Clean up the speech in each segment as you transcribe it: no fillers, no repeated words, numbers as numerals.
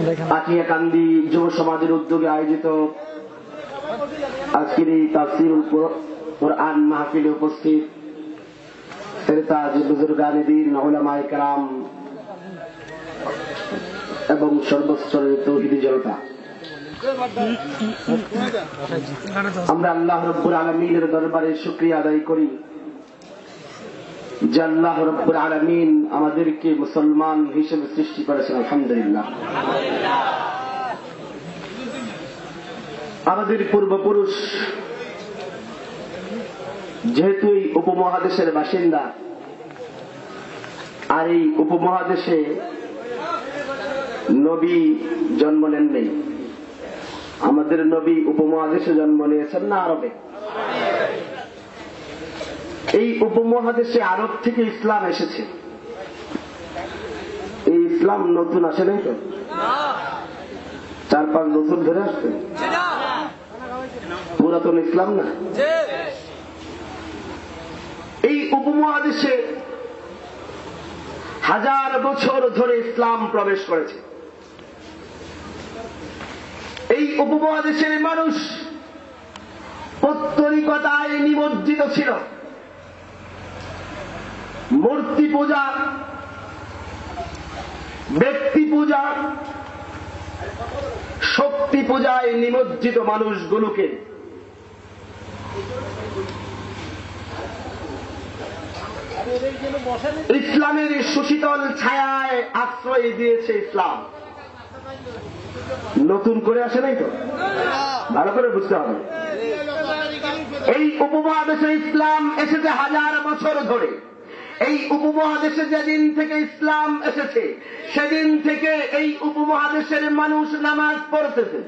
আকিয়াকান্দি যুব সমাজের উদ্যোগে আয়োজিত আজকের এই তাফসীরুল কোরআন মাহফিলে উপস্থিত তাজ বুজুর্গানে দ্বীন উলামায়ে কেরাম এবং সর্বস্তরের তৌহিদি জনতা, আমরা আল্লাহ রাব্বুল আলামিনের দরবারে শুকরিয়া আদায় করি যে আল্লাহ রাব্বুল আলামিন আমাদেরকে মুসলমান হিসেবে সৃষ্টি করেছেন। আলহামদুলিল্লাহ। আমাদের পূর্বপুরুষ যেহেতু এই উপমহাদেশের বাসিন্দা, আর এই উপমহাদেশে নবী জন্ম নেন নেই। আমাদের নবী উপমহাদেশে জন্ম নিয়েছেন না আরবে? এই উপমহাদেশে আরব থেকে ইসলাম এসেছে। এই ইসলাম নতুন আসে নাই তো, 4-5 বছর ধরে আসছে। পুরাতন ইসলাম না। এই উপমহাদেশে 1000 বছর ধরে ইসলাম প্রবেশ করেছে। এই উপমহাদেশের মানুষ পৌত্তলিকতায় নিমজ্জিত ছিল। মূর্তি পূজা, ব্যক্তি পূজা, শক্তি পূজায় নিমজ্জিত মানুষগুলোকে ইসলামের সুশীতল ছায়ায় আশ্রয় দিয়েছে ইসলাম। নতুন করে আসে নাই তো, ভালো করে বুঝতে হবে। এই উপমহাদেশে ইসলাম এসেছে 1000 বছর ধরে। এই উপমহাদেশে যেদিন থেকে ইসলাম এসেছে সেদিন থেকে এই উপমহাদেশের মানুষ নামাজ পড়তেছে।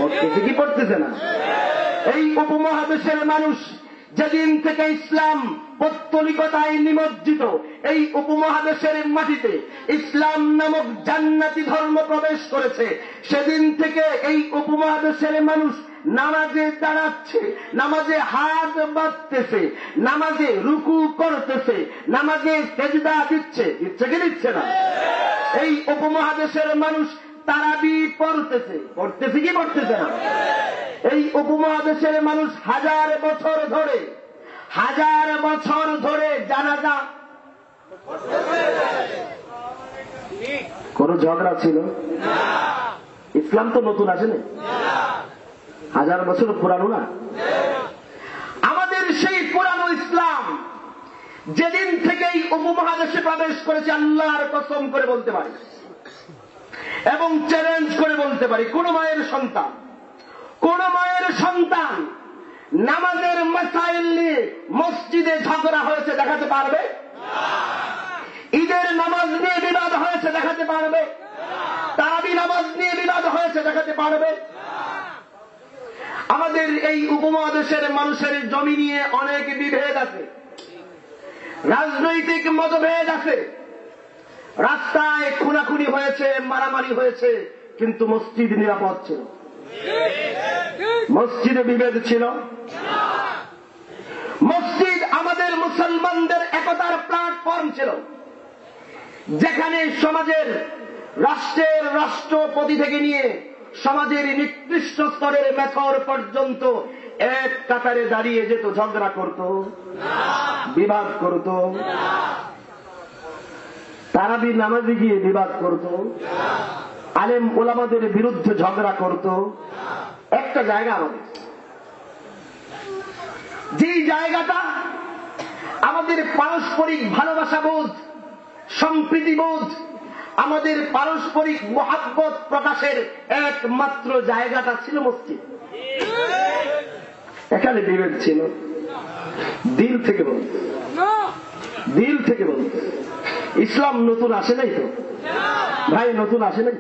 পড়তেছে কি পড়তেছে না? এই উপমহাদেশের মানুষ যেদিন থেকে ইসলাম পৌত্তলিকতায় নিমজ্জিত, এই উপমহাদেশের মাটিতে ইসলাম নামক জান্নাতি ধর্ম প্রবেশ করেছে, সেদিন থেকে এই উপমহাদেশের মানুষ নামাজে দাঁড়াচ্ছে, নামাজে হাত বাঁধতেছে, নামাজে রুকু করতেছে, নামাজে সেজদা দিচ্ছে। দিচ্ছে কি দিচ্ছে না? এই উপমহাদেশের মানুষ তারাবি পড়তেছে। পড়তেছে কি পড়তেছে না? এই উপমহাদেশের মানুষ 1000 বছর ধরে, 1000 বছর ধরে জানাজা। কোন ঝগড়া ছিল? ইসলাম তো নতুন আসে না, 1000 বছর পুরানো না। আমাদের সেই পুরানো ইসলাম যেদিন থেকেই উপমহাদেশে প্রবেশ করেছে, আল্লাহর কসম করে বলতে পারি এবং চ্যালেঞ্জ করে বলতে পারি, কোন মায়ের সন্তান নামাজের মাসাইল নিয়ে মসজিদে ঝগড়া হয়েছে দেখাতে পারবে? ঈদের নামাজ নিয়ে বিবাদ হয়েছে দেখাতে পারবে? তারাবি নামাজ নিয়ে বিবাদ হয়েছে দেখাতে পারবে? আমাদের এই উপমহাদেশের মানুষের জমি নিয়ে অনেক বিভেদ আছে, রাজনৈতিক মতভেদ আছে, রাস্তায় খুনাখুনি হয়েছে, মারামারি হয়েছে, কিন্তু মসজিদ নিরাপদ ছিল। মসজিদে বিভেদ ছিল। মসজিদ আমাদের মুসলমানদের একতার প্ল্যাটফর্ম ছিল, যেখানে সমাজের রাষ্ট্রের রাষ্ট্রপতি থেকে নিয়ে সমাজের নিকৃষ্ট স্তরের মেথর পর্যন্ত এক কাতারে দাঁড়িয়ে যেত, ঝগড়া করত, বিবাদ করত, তারাবি নামাজে গিয়ে বিবাদ করত, আলেম ওলামাদের বিরুদ্ধে ঝগড়া করত। একটা জায়গা আমাদের, যে জায়গাটা আমাদের পারস্পরিক ভালোবাসাবোধ, সম্প্রীতিবোধ, আমাদের পারস্পরিক মহাব্বত প্রকাশের একমাত্র জায়গাটা ছিল মসজিদ। এখানে বিভেদ ছিল। দিল থেকে বলতে, দিল থেকে বলতে। ইসলাম নতুন আসে নাই তো ভাই, নতুন আসে নাই।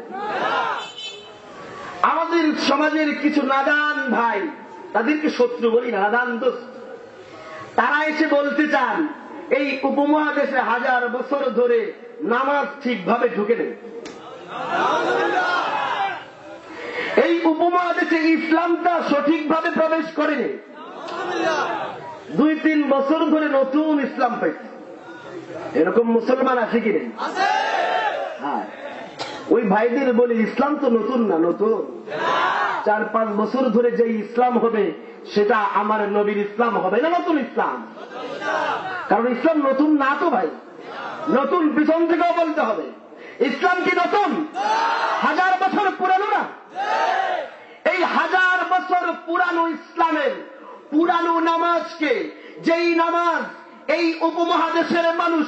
আমাদের সমাজের কিছু নাদান ভাই, তাদেরকে শত্রু বলি না, নাদান দোস্ত, তারা এসে বলতে চান এই উপমহাদেশে 1000 বছর ধরে নামাজ ঠিকভাবে ঢুকে নেই। এই উপমহাদেশে ইসলামটা সঠিকভাবে প্রবেশ করেনি। 2-3 বছর ধরে নতুন ইসলাম পাইছে, এরকম মুসলমান আছে কি নেই? হ্যাঁ, ওই ভাইদের বলি ইসলাম তো নতুন না, নতুন 4-5 বছর ধরে যে ইসলাম হবে সেটা আমার নবীর ইসলাম হবে না, নতুন ইসলাম। কারণ ইসলাম নতুন না তো ভাই, নতুন পিছন থেকেও বলতে হবে। ইসলাম কি নতুন? 1000 বছর পুরানো না? এই 1000 বছর পুরানো ইসলামের পুরানো নামাজকে, যেই নামাজ এই উপমহাদেশের মানুষ,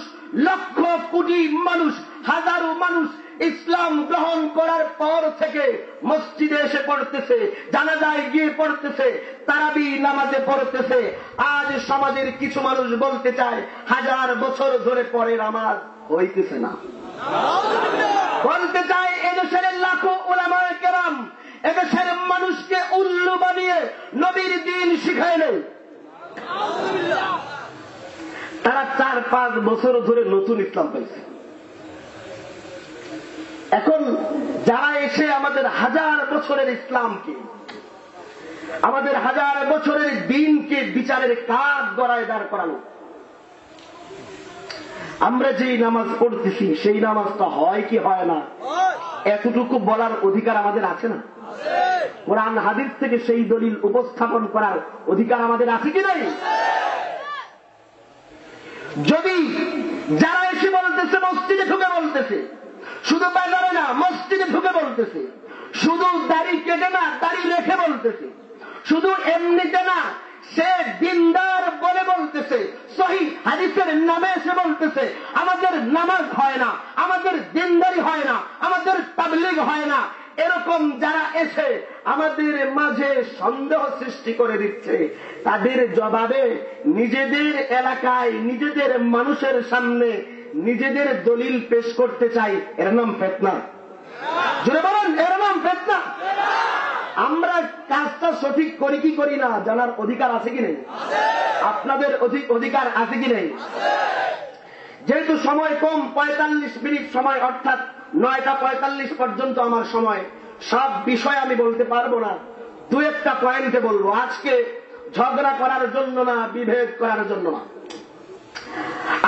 লক্ষ কোটি মানুষ, হাজারো মানুষ ইসলাম গ্রহণ করার পর থেকে মসজিদে এসে পড়তেছে, জানাজায় গিয়ে পড়তেছে, তারাবি নামাজে পড়তেছে, আজ সমাজের কিছু মানুষ বলতে চায় 1000 বছর ধরে পরে নামাজ হইতেছে না। বলতে চায় এদেশের লাখো উলামায়ে কেরাম এদেশের মানুষকে উল্লু বানিয়ে নবীর দ্বীন শিখায় নেই। তারা 4-5 বছর ধরে নতুন ইসলাম পাইছে। এখন যারা এসে আমাদের 1000 বছরের ইসলামকে, আমাদের 1000 বছরের দ্বীনকে বিচারের কাজ গড়ায় দাঁড় করানো, আমরা যেই নামাজ পড়তেছি সেই নামাজটা হয় কি হয় না এতটুকু বলার অধিকার আমাদের আছে না? কোরআন হাদিস থেকে সেই দলিল উপস্থাপন করার অধিকার আমাদের আছে কি নাই? যদি যারা এসে বলতেছে মসজিদে ঢুকে বলতেছে, শুধু বাজারে না মসজিদে ঢুকে বলতেছে, শুধু দাড়ি কেটে না দাড়ি রেখে বলতেছে, শুধু এমনিতে না সে দিনদার বলে বলতেছে, সহিহ হাদিসের নামে এসে বলতেছে আমাদের নামাজ হয় না, আমাদের দিনদারি হয় না, আমাদের তাবলীগ হয় না, এরকম যারা এসে আমাদের মাঝে সন্দেহ সৃষ্টি করে দিচ্ছে, তাদের জবাবে নিজেদের এলাকায় নিজেদের মানুষের সামনে নিজেদের দলিল পেশ করতে চাই, এর নাম ফিতনা। জোরে বলেন, এর নাম ফিতনা। আমরা কাজটা সঠিক করি কি করি না জানার অধিকার আছে কি নেই? আপনাদের অধিকার আছে কি নেই? যেহেতু সময় কম, 45 মিনিট সময়, অর্থাৎ 9টা 45 পর্যন্ত আমার সময়, সব বিষয় আমি বলতে পারবো না, 2-1টা পয়েন্টে বলবো। আজকে ঝগড়া করার জন্য না, বিভেদ করার জন্য না।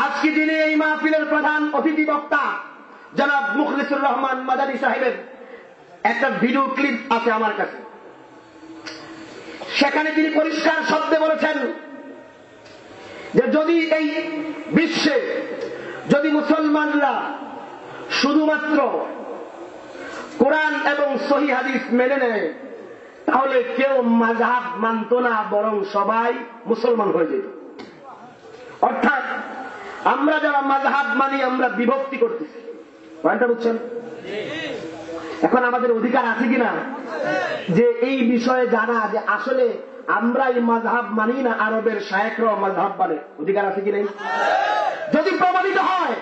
আজকে দিনে এই মাহফিলের প্রধান অতিথি বক্তা জনাব মুখলিসুর রহমান মাদানী সাহেবের একটা ভিডিও ক্লিপ আছে আমার কাছে। সেখানে তিনি পরিষ্কার শব্দে বলেছেন যে যদি এই বিশ্বে যদি মুসলমানরা শুধুমাত্র কোরআন এবং সহিহ হাদিস মেনে নেয় তাহলে কেউ মাযহাব মানত না, বরং সবাই মুসলমান হয়ে যেত। অর্থাৎ আমরা যারা মাযহাব মানি আমরা বিভক্তি করতেছি। পয়েন্টটা বুঝছেন? এখন আমাদের অধিকার আছে কিনা যে এই বিষয়ে জানা যে আসলে আমরা এই মাযহাব মানি না, আরবের শায়েখরাও মাযহাব মানে? অধিকার আছে কি নেই? যদি প্রমাণিত হয়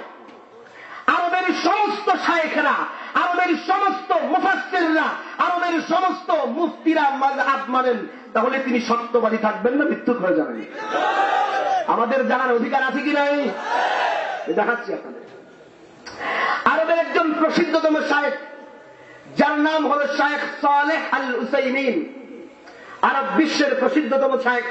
আরবের সমস্ত শায়েখরা, আরবের সমস্ত মুফাসসিররা, আরবের সমস্ত মুফতিরা মাযহাব মানেন, তাহলে তিনি সত্যবাদী থাকবেন না মিথ্যুক হয়ে যাবেন? আমাদের জানার অধিকার আছে কি নাই? দেখাচ্ছি আপনাদের। আরবের একজন প্রসিদ্ধতম শায়েখ যার নাম হল শায়েখ সালেহ আল উসাইমিন, আরব বিশ্বের প্রসিদ্ধতম শায়েখ,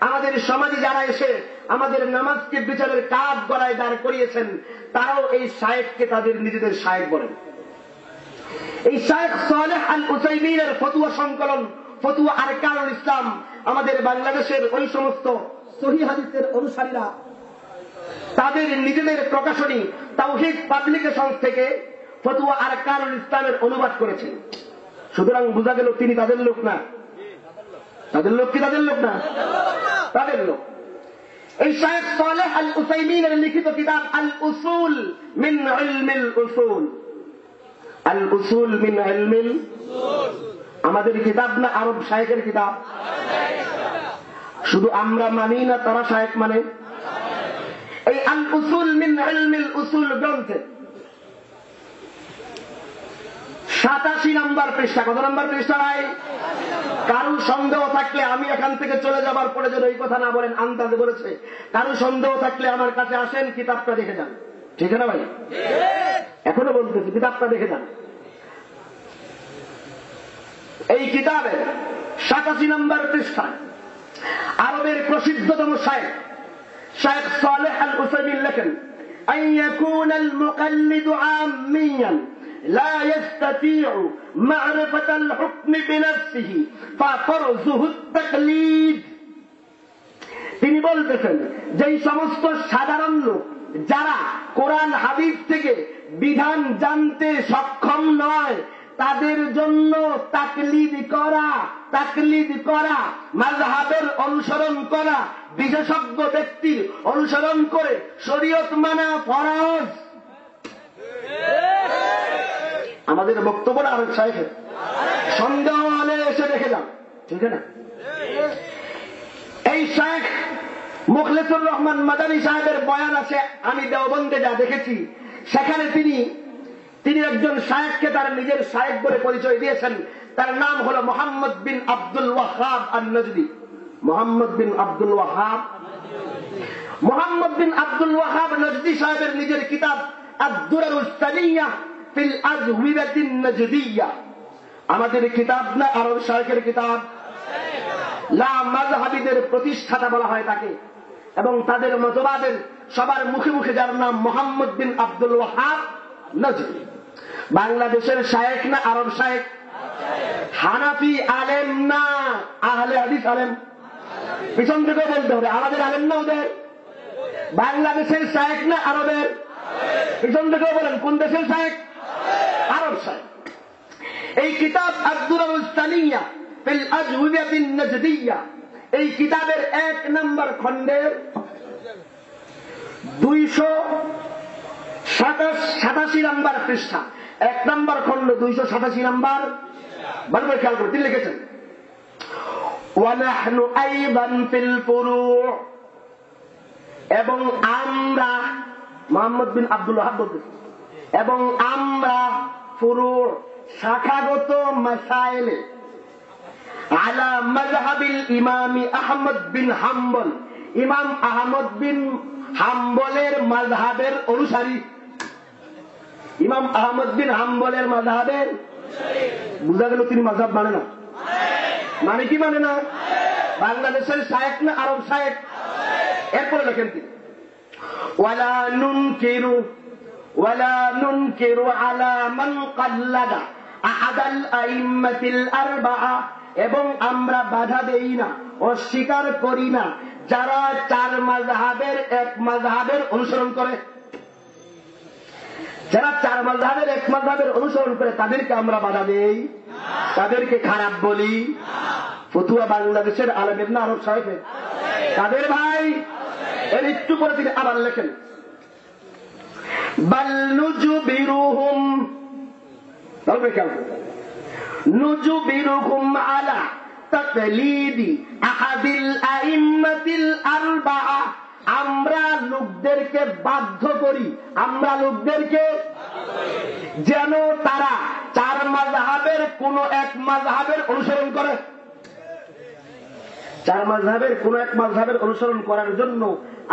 আমাদের সমাজে যারা এসে আমাদের নামাজকে বিচারের কাজ গড়ায় দাঁড় করিয়েছেন তারাও এই শায়েখকে তাদের নিজেদের শায়েখ বলেন। এই শায়েখ সালেহ আল উসাইমিনের ফতোয়া সংকলন ফতোয়া আরকানুল ইসলাম আমাদের বাংলাদেশের ওই সমস্ত সহিহ হাদিসের অনুসারীরা তাদের নিজেদের প্রকাশনী তাওহীদ পাবলিকেশন থেকে ফতোয়া আরকানুল ইসলামের অনুবাদ করেছেন। সুতরাং বোঝা গেল তিনি তাদের লোক না। তাদের লোক কি তাদের লোক না? তাদের লোক। এই শায়েখ সালেহ আল উসাইমিনের লিখিত কিতাব আল উসুল মিন ইলমিল উসুল, আল উসুল মিন ইলমিল উসুল আমাদের কিতাব না, আরব শায়েখের কিতাব। শুধু আমরা মানি না, তারা শায়েখ মানে। এই আল উসুল মিন ইলমিল উসুল গ্রন্থে 87 নম্বর পৃষ্ঠা। কত নম্বর পৃষ্ঠা ভাই? কারো সন্দেহ থাকলে আমি এখান থেকে চলে যাবার পরে যেন এই কথা না বলেন আন্দাজে বলেছে, কারো সন্দেহ থাকলে আমার কাছে আসেন, কিতাবটা দেখে যান। ঠিক না ভাই? এখনো বলতেছি, কিতাবটা দেখে যান। এই কিতাবের 87 নম্বর পৃষ্ঠা আরবের প্রসিদ্ধতম শায়েখ শায়েখ সালেহ আল উসাইমিন লেখেন, আন ইয়াকুনা আল মুকাল্লিদু আমিয়ান لا يستطيع معرفة الحكم بنفسه ففرضه التقليد। তিনি বলতেছেন যেই সমস্ত সাধারণ লোক যারা কোরআন হাদিস থেকে বিধান জানতে সক্ষম নয় তাদের জন্য তাকলিদ করা মাযহাবের অনুসরণ করা বিশেষজ্ঞ ব্যক্তির অনুসরণ করে শরীয়ত মানা ফরজ। আমাদের বক্তব্য আর সাহেব সন্দেহ হলে এসে দেখে যান, ঠিক না? এই শেখ মুখলেসুর রহমান মাদানী সাহেবের বয়ান আছে, আমি দেওবন্দে যা দেখেছি সেখানে তিনি একজন শায়েখকে তার নিজের শায়েখ বলে পরিচয় দিয়েছেন। তার নাম হলো মোহাম্মদ বিন আব্দুল ওয়াহাব আন-নজদি। মোহাম্মদ বিন আব্দুল ওয়াহাব নজদি সাহেবের নিজের কিতাব আদ-দুরারুস সানিয়া ফিল আজওয়াতিন নজদিয়া। আমাদের কিতাব না আরব শায়েখের কিতাব। লা মাযহাবিদের প্রতিষ্ঠাতা বলা হয় তাকে, এবং তাদের মতবাদের সবার মুখে মুখে যার নাম মোহাম্মদ বিন আব্দুল ওয়াহাব নজদি। বাংলাদেশের শায়েখ না আরব শায়েখ? হানাফি আলেম না আহলে হাদিস আলেম? পিছন থেকে বলতে হবে, আমাদের আলেম না ওদের? বাংলাদেশের শায়েখ না আরবের? পিছন থেকে বলেন কোন দেশের শায়েখ? আরব শায়েখ। এই কিতাব আদ-দুরারুস সানিয়া ফিল আজওয়াতিন নজদিয়া, এই কিতাবের 1 নম্বর খণ্ডের 287 নম্বর পৃষ্ঠা, 1 নম্বর খণ্ড 287 নম্বর, ভালো করে খেয়াল করে তিনি লিখেছেন ওয়ানাহনু আইদান ফিল ফুরু', এবং আমরা, মোহাম্মদ বিন আব্দুল ওয়াহাব বলতেছেন, এবং আমরা ফুরু' শাখাগত মাসাইলে আলা মাযহাবিল ইমামি আহমদ বিন হাম্বল, ইমাম আহমদ বিন হাম্বলের মাযহাবের অনুসারী। ইমাম আহমদ বিন হাম্বলের মাযহাবের, বুঝা গেল তিনি মাযহাব মানে না? মানে কি মানে না? বাংলাদেশের শায়েখ না আরব শায়েখ? এরপরে লেখেন তিনি ওয়ালা নুনকিরু আলা মান কাল্লাদা আহাদাল আইম্মাতিল আরবাআ, এবং আমরা বাধা দেই না, অস্বীকার করি না যারা 4 মাযহাবের এক মাযহাবের অনুসরণ করে। যারা 4 মাযহাবের এক মাযহাবের অনুসরণ করে তাদেরকে আমরা বাধা দেই, তাদেরকে খারাপ বলি। ফতুয়া বাংলাদেশের আলেমের না আরব শায়েখের? তাদের ভাই। এর একটু পরে তিনি আবার লেখেন বাল নুজবিরুহুম, নুজবিরুহুম আলা তাকলিদি আহাদিল আইম্মাতিল আরবাআ, আমরা লোকদেরকে বাধ্য করি, আমরা লোকদেরকে যেন তারা 4 মাযহাবের কোন এক মাযহাবের অনুসরণ করে। 4 মাযহাবের কোন এক মাযহাবের অনুসরণ করার জন্য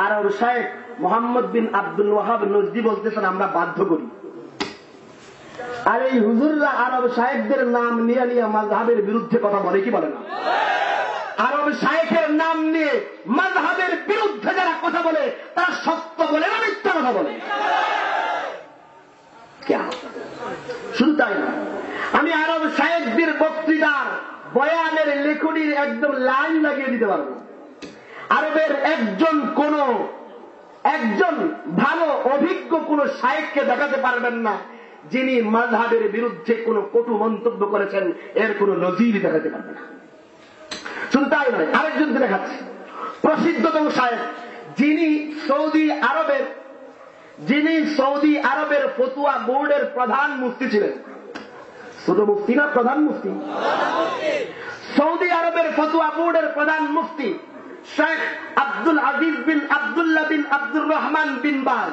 আরব শায়েখ মোহাম্মদ বিন আব্দুল ওয়াহাব নজদি বলতেছেন আমরা বাধ্য করি। আর এই হুজুররা আরব শায়েখদের নাম নিয়ে মাযহাবের বিরুদ্ধে কথা বলে কি বলে না? আরব শায়েখের নাম নিয়ে মাযহাবের বিরুদ্ধে যারা কথা বলে তারা সত্য বলে না মিথ্যা কথা বলে? শুধু তাই না, আমি আরব শায়েখদের বক্তৃতার বয়ানের লেখনির একদম লাইন লাগিয়ে দিতে পারবো। আরবের একজন ভালো অভিজ্ঞ কোন শায়েখকে দেখাতে পারবেন না যিনি মাযহাবের বিরুদ্ধে কোন কটু মন্তব্য করেছেন, এর কোন নজির দেখাতে পারবেন না। শুধু তাই নয়, আরেকজনকে দেখাচ্ছে, প্রসিদ্ধতম শায়েখ যিনি সৌদি আরবের ফতুয়া বোর্ডের প্রধান মুফতি ছিলেন। ছোট মুফতি না, প্রধান মুফতি। সৌদি আরবের ফতুয়া বোর্ডের প্রধান মুফতি শেখ আব্দুল আজিজ বিন আব্দুল্লাহ বিন আব্দুর রহমান বিন বাজ,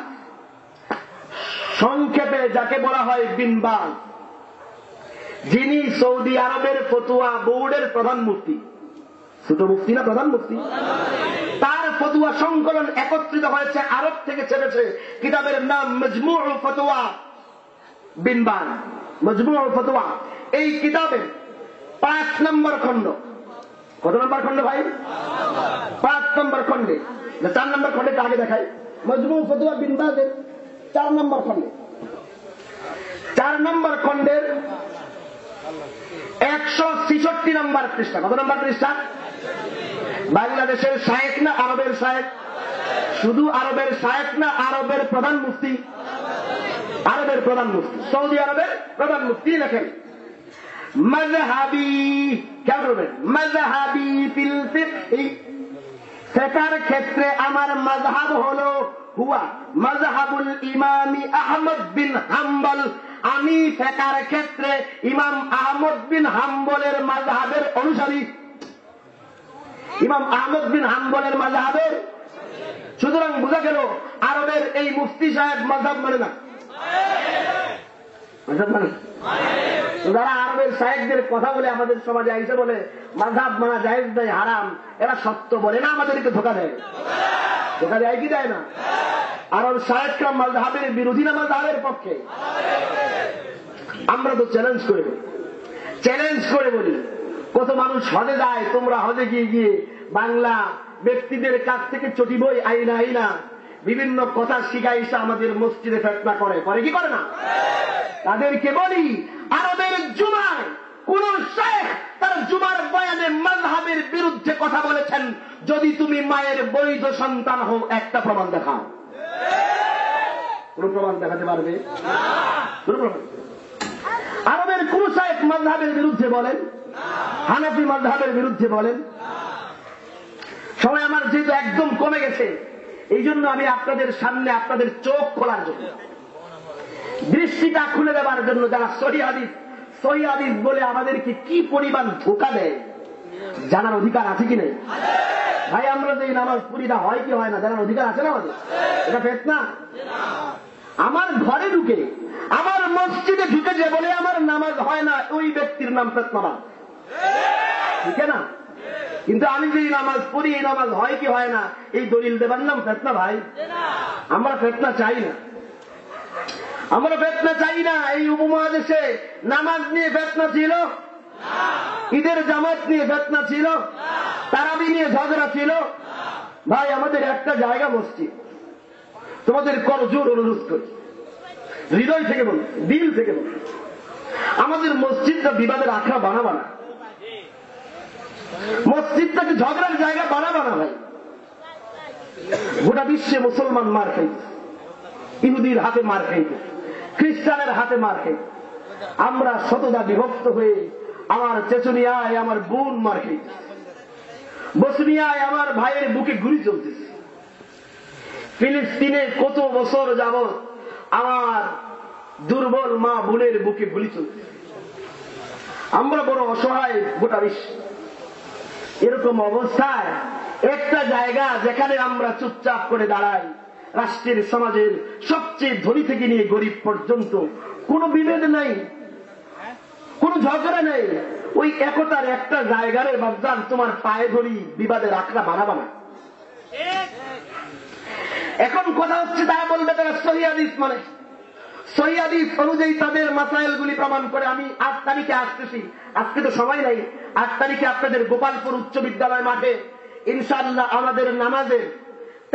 সংক্ষেপে যাকে বলা হয় বিন বাজ, যিনি সৌদি আরবের ফতুয়া বোর্ডের প্রধান মুফতি। ছোট মুফতি না, প্রধান মুফতি। তার ফতুয়া সংকলন একত্রিত হয়েছে, আরব থেকে ছেড়েছে, কিতাবের নাম মজমুউ ফতোয়া বিন বাজ, মজমুউ ফতোয়া। এই কিতাবের 5 নম্বর খণ্ড, কত নম্বর খণ্ড ভাই? 5 নম্বর খণ্ডে, 4 নম্বর খণ্ডে আগে দেখায়, মজমুউ ফতোয়া বিন বাজের 4 নম্বর খণ্ডে 4 নম্বর খণ্ডের 166 নম্বর পৃষ্ঠা। কত নম্বর পৃষ্ঠা? বাংলাদেশের শায়েখ না আরবের শায়েখ? শুধু আরবের শায়েখ না আরবের প্রধান মুফতি? আরবের প্রধান মুফতি, সৌদি আরবের প্রধান মুফতি লেখেন মাজহাবি, কেমন করবেন? মাজহাবি ফিল ফিকহি, ফিকহের ক্ষেত্রে আমার মাজহাব হলো হুয়া মাজহাবুল ইমামি আহমদ বিন হাম্বল। আমি ফিকহের ক্ষেত্রে ইমাম আহমদ বিন হাম্বলের মাজহাবের অনুসারী। ইমাম আহমদ বিন হাম্বলের মাজহাবের। সুতরাং বোঝা গেল আরবের এই মুফতি সাহেব মাজহাব মানে না, মাজহাব মানে। যারা আরবের সাহেবদের কথা বলে আমাদের সমাজে আইসে বলে মাজহাব মানা জায়েজ নাই, হারাম, এরা সত্য বলে না, আমাদেরকে ধোকা দেয়। ধোকা দেয় কি দেয় না? আরব সাহেবরা মাজহাবের বিরোধী না মাজহাবের পক্ষে? আমরা তো চ্যালেঞ্জ করে বলি, চ্যালেঞ্জ করে বলি, কত মানুষ হজে যায়, তোমরা হজে গিয়ে গিয়ে বাংলা ব্যক্তিদের কাছ থেকে চটি বই আইনা আইনা বিভিন্ন কথা শিখাইসা আমাদের মসজিদে ফেতনা করে, করে কি করে না? তাদেরকে বলি আরবের জুমায় কোন শেখ তার জুমার বয়ানে মাজহাবের বিরুদ্ধে কথা বলেছেন, যদি তুমি মায়ের বৈধ সন্তান হও একটা প্রমাণ দেখাও। কোন প্রমাণ দেখাতে পারবে? আরবের কোন শেখ মাজহাবের বিরুদ্ধে বলেন? হানাফি মাজহাবের বিরুদ্ধে বলেন? সময় আমার যেহেতু একদম কমে গেছে, এই জন্য আমি আপনাদের সামনে আপনাদের চোখ খোলার জন্য, দৃষ্টিটা খুলে দেওয়ার জন্য, যারা সহিহ হাদিস বলে আমাদেরকে কি পরিমাণ ধোঁকা দেয় জানার অধিকার আছে কি নেই? ভাই আমরা যে নামাজ পড়ি না, হয় কি হয় না, জানার অধিকার আছে না আমাদের? এটা ফিতনা। আমার ঘরে ঢুকে, আমার মসজিদে ঢুকে যে বলে আমার নামাজ হয় না, ওই ব্যক্তির নাম ফিতনাবাজ, ঠিক না? কিন্তু আমি যে নামাজ পড়ি, এই নামাজ হয় কি হয় না, এই দলিল দেবার নাম ফিতনা। ভাই আমরা ফিতনা চাই না, আমরা ফিতনা চাই না। এই উপমহাদেশে নামাজ নিয়ে ফিতনা ছিল, ঈদের জামাত নিয়ে ফিতনা ছিল, তারাবি নিয়ে ঝগড়া ছিল। ভাই আমাদের একটা জায়গা মসজিদ, তোমাদের করজোর অনুরোধ করি, হৃদয় থেকে বলুন, দিল থেকে বলুন, আমাদের মসজিদটা বিবাদের আখড়া বানাবা না, মসজিদটাকে ঝগড়ার জায়গা বানাবা না। ভাই গোটা বিশ্বে মুসলমান মার খাইছে, ইহুদির হাতে মার খাইছে, খ্রিস্টানের হাতে মার খাইছে, আমরা শতদা বিভক্ত হয়ে, আমার চেচনিয়ায় আমার বোন মার খাইছে, বসনিয়ায় আমার ভাইয়ের বুকে গুলি চলতেছে, ফিলিস্তিনে কত বছর যাবৎ আমার দুর্বল মা বোনের বুকে গুলি চলতেছে। আমরা বড় অসহায় গোটা বিশ্ব। এরকম অবস্থায় একটা জায়গা যেখানে আমরা চুপচাপ করে দাঁড়াই, রাষ্ট্রের সমাজের সবচেয়ে ধনী থেকে নিয়ে গরিব পর্যন্ত কোনো বিভেদ নেই, কোন ঝগড়া নেই, ওই একতার একটা জায়গারে বাবজান তোমার পায়ে ধরি বিবাদের আখড়া বানাবা না। এখন কথা হচ্ছে তারা বলবে তারা সহিহ হাদিস মানে, সহিহ হাদিস অনুযায়ী তাদের মাসাইলগুলি প্রমাণ করে। আমি 8 তারিখে আসতেছি, আজকে তো সময় নাই, 8 তারিখে আপনাদের গোপালপুর উচ্চ বিদ্যালয় মাঠে ইনশাআল্লাহ আমাদের নামাজের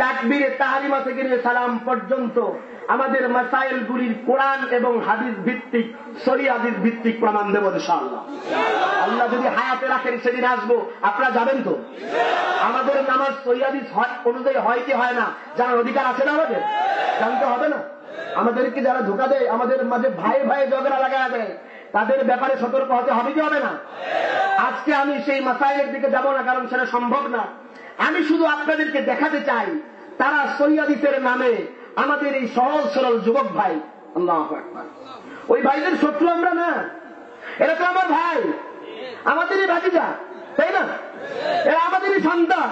তাকবীরে তাহরিমা থেকে নিয়ে সালাম পর্যন্ত আমাদের মাসাইলগুলির কোরআন এবং হাদিস ভিত্তিক, সহিহ হাদিস ভিত্তিক প্রমাণ দেব ইনশাআল্লাহ। আল্লাহ যদি হায়াতে রাখেন সেদিন আসবো, আপনারা যাবেন তো? আমাদের নামাজ সহিহ হাদিস অনুযায়ী হয় কি হয় না জানার অধিকার আছে না? আমাদের জানতে হবে না? আমাদেরকে যারা ধোঁকা দেয়, আমাদের মাঝে ভাই ভাই ঝগড়া লাগায় দেয়, তাদের ব্যাপারে সতর্ক হতে হবে কি হবে না? আজকে আমি সেই মাসাইলের দিকে যাব না, কারণ সেটা সম্ভব না। আমি শুধু আপনাদেরকে দেখাতে চাই তারা সহিহ হাদিসের নামে আমাদের এই সহজ সরল যুবক ভাই, আল্লাহু আকবার, ওই ভাইদের শত্রু আমরা না, এরা তো আমার ভাই, আমাদেরই ভাতিজা, তাই না? এরা আমাদেরই সন্তান।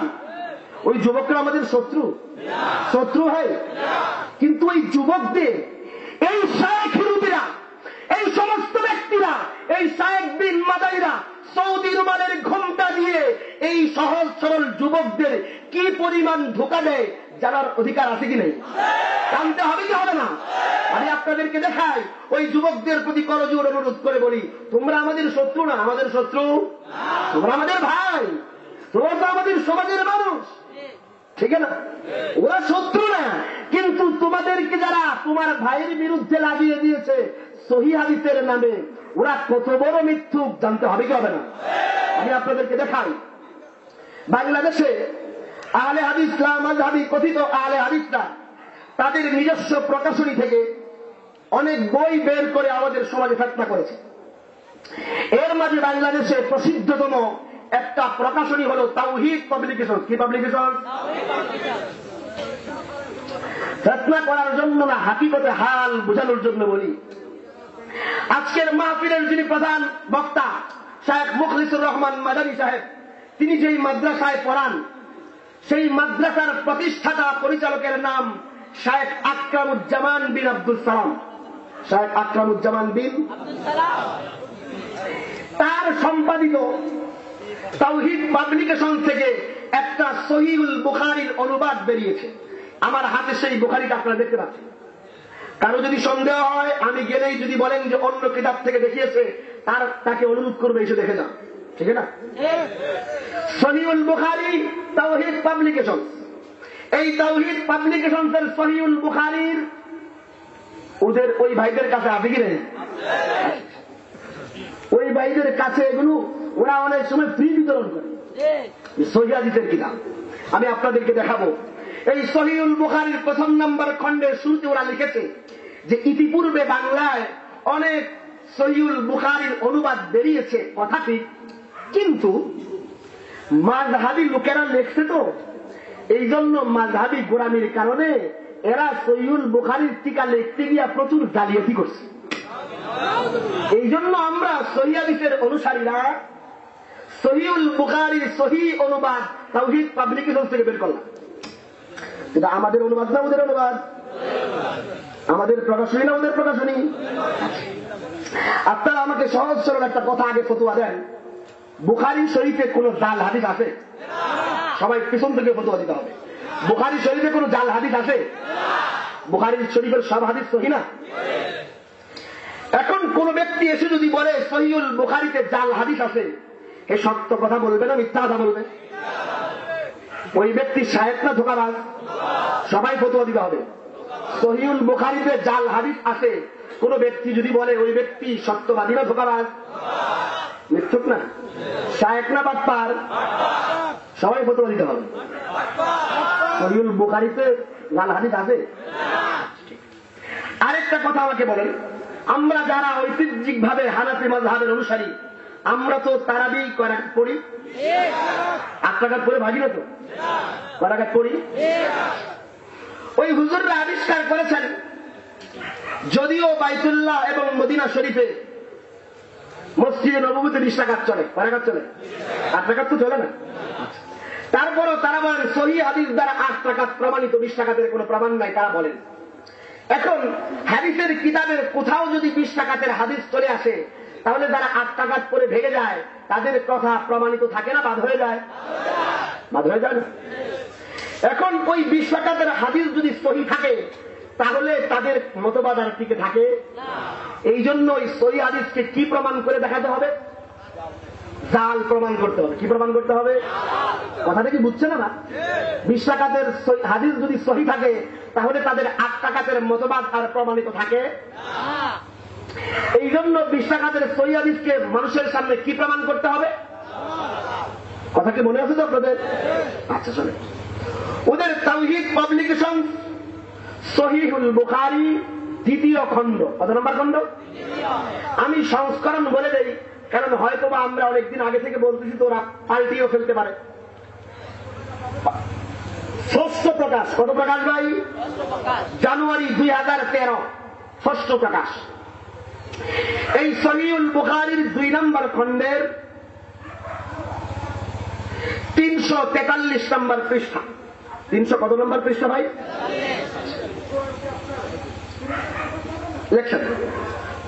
ওই যুবকরা আমাদের শত্রু? শত্রু হয়। কিন্তু ওই যুবকদের এই শায়েখ রুবিরা, এই সমস্ত ব্যক্তিরা, এই শায়েখ বিন মাদাইরা সৌদি রুমালের ঘোমটা দিয়ে এই সহজ সরল যুবকদের কি পরিমাণ ধোঁকা দেয় জানার অধিকার আছে কি নেই? জানতে হবে কি হবে না? আমি আপনাদেরকে দেখাই, ওই যুবকদের প্রতি করজোড় অনুরোধ করে বলি, তোমরা আমাদের শত্রু না, আমাদের শত্রু, তোমরা আমাদের ভাই, তোমরা তো আমাদের সমাজের মানুষ, ঠিক না? ওরা শত্রু না, কিন্তু তোমাদেরকে যারা তোমার ভাইয়ের বিরুদ্ধে লাগিয়ে দিয়েছে সহিহ হাদিসের নামে ওরা কত বড় মিথ্যুক জানতে হবে কি হবে না? আমি আপনাদেরকে দেখাই, বাংলাদেশে আহলে হাদিস লামাযহাবী কথিত আহলে হাদিসরা তাদের নিজস্ব প্রকাশনী থেকে অনেক বই বের করে আমাদের সমাজে ফেতনা করেছে। এর মাঝে বাংলাদেশে প্রসিদ্ধতম একটা প্রকাশনী হল তাওহীদ পাবলিকেশন। কি পাবলিকেশন? ফেতনা করার জন্য না, হাকিকতে হাল বোঝানোর জন্য বলি। আজকের মাহফিলের যিনি প্রধান বক্তা শায়েখ মুখলিসুর রহমান মাদানী সাহেব, তিনি যেই মাদ্রাসায় পড়ান সেই মাদ্রাসার প্রতিষ্ঠাতা পরিচালকের নাম শায়েখ আকরামুজ্জামান বিন আব্দুল সালাম। শায়েখ আকরামুজ্জামান বিন আব্দুল সালাম তার সম্পাদিত তাওহীদ পাবলিকেশন থেকে একটা সহিহুল বুখারীর অনুবাদ বেরিয়েছে। আমার হাতে সেই বুখারীটা আপনারা দেখতে পাচ্ছেন। কারো যদি সন্দেহ হয়, আমি গেলেই যদি বলেন যে অন্য কিতাব থেকে দেখিয়েছে, তাকে অনুরোধ করবে এসে দেখে না, ঠিক না? সহিহুল বুখারী তাওহীদ পাবলিকেশন। এই তাওহীদ পাবলিকেশন এর সহিহুল বুখারীর ওদের ওই ভাইদের কাছে আছে কি নেই? ওই ভাইদের কাছে এগুলো ওরা অনেক সময় ফ্রি বিতরণ করে, সহিহ হাদিসের কিতাব। আমি আপনাদেরকে দেখাবো। এই সহিহুল বুখারীর প্রথম নম্বর খণ্ডের শুরুতে ওরা লিখেছে যে ইতিপূর্বে বাংলায় অনেক সহিহুল বুখারীর অনুবাদ বেরিয়েছে, কথা ঠিক, কিন্তু মাযহাবী লোকেরা লিখছে তো, এই জন্য মাযহাবী গোড়ামির কারণে এরা সহিহুল বুখারীর টিকা লিখতে গিয়া প্রচুর জালিয়াতি করছে। এই জন্য আমরা সহিহ হাদিসের অনুসারীরা সহিহুল বুখারীর সহিহ অনুবাদ তাওহীদ পাবলিকেশন থেকে বের করলাম। এটা আমাদের অনুবাদ না ওদের অনুবাদ? আমাদের প্রকাশনী না ওদের প্রকাশনী? আপনারা আমাকে সহজ সরল একটা কথা আগে ফতোয়া দেন, বুখারী শরীফে কোন জাল হাদিস আছে? সবাই পিছন থেকে ফতোয়া দিতে হবে। বুখারী শরীফে কোন জাল হাদিস আছে? বুখারী শরীফের সব হাদিস সহিহ না? এখন কোন ব্যক্তি এসে যদি বলে সহিহুল বুখারীতে জাল হাদিস আছে, এ সত্য কথা বলবে না মিথ্যা কথা বলবে? ওই ব্যক্তি শায়েখ না ধোঁকাবাজ? সবাই ফতোয়া দিতে হবে। সহিহুল বুখারীতে জাল হাদিস আছে কোন ব্যক্তি যদি বলে, ওই ব্যক্তি সত্যবাদী না ধোঁকাবাজ? মিথ্যুক না? শায়েখ না বাটপার? সবাই ফতোয়া দিতে হবে। সহিহুল বুখারীতে জাল হাদিস আছে? আরেকটা কথা আমাকে বলেন, আমরা যারা ঐতিহ্যিক ভাবে হানাফি মাযহাবের অনুসারী, আমরা তো তারাবি কয় রাকাত পড়ি? 8 রাকাত পড়ে ভাগি না তো? কয় রাকাত পড়ি? ওই হুজুররা আবিষ্কার করেছেন, যদিও বাইতুল্লাহ এবং মদিনা শরীফে মসজিদে নববীতে 20 রাকাত চলে, কয় রাকাত চলে? 8 রাকাত তো চলে না। তারপরও তারা বলেন সহিহ হাদিস দ্বারা 8 রাকাত প্রমাণিত, 20 রাকাতের কোনো প্রমাণ নাই, তারা বলেন। এখন হাদিসের কিতাবের কোথাও যদি 20 রাকাতের হাদিস চলে আসে, তাহলে যারা 8 রাকাত পরে ভেঙে যায় তাদের কথা প্রমাণিত থাকে না, বাদ হয়ে যায়? বাদ হয়ে যায় না? এখন ওই 20 রাকাতের হাদিস যদি সহিহ থাকে, তাহলে তাদের মতবাদ আর টিকে থাকে? এই জন্য ওই সহিহ হাদিসকে কি প্রমাণ করে দেখাতে হবে? জাল প্রমাণ করতে হবে। কি প্রমাণ করতে হবে? কথাটা কি বুঝছে না? 20 রাকাতের হাদিস যদি সহিহ থাকে, তাহলে তাদের 8 রাকাতের মতবাদ আর প্রমাণিত থাকে? এই জন্য 20 রাকাতের সহিহ হাদিসকে মানুষের সামনে কি প্রমাণ করতে হবে? কথা কি মনে আছে তো আপনাদের? আচ্ছা শুনে, ওদের তাওহীদ পাবলিকেশন সহিহুল বুখারী 2য় খণ্ড। কত নম্বর খণ্ড? আমি সংস্করণ বলে দেই, কারণ হয়তোবা আমরা অনেকদিন আগে থেকে বলতেছি তো ওরা পাল্টিও ফেলতে পারে। ষষ্ঠ প্রকাশ। কত প্রকাশ ভাই? জানুয়ারি 2013 ষষ্ঠ প্রকাশ। এই সহিহুল বুখারীর 2 নম্বর খণ্ডের 343 নম্বর পৃষ্ঠা। 300 কত নম্বর পৃষ্ঠা ভাই? লেখছেন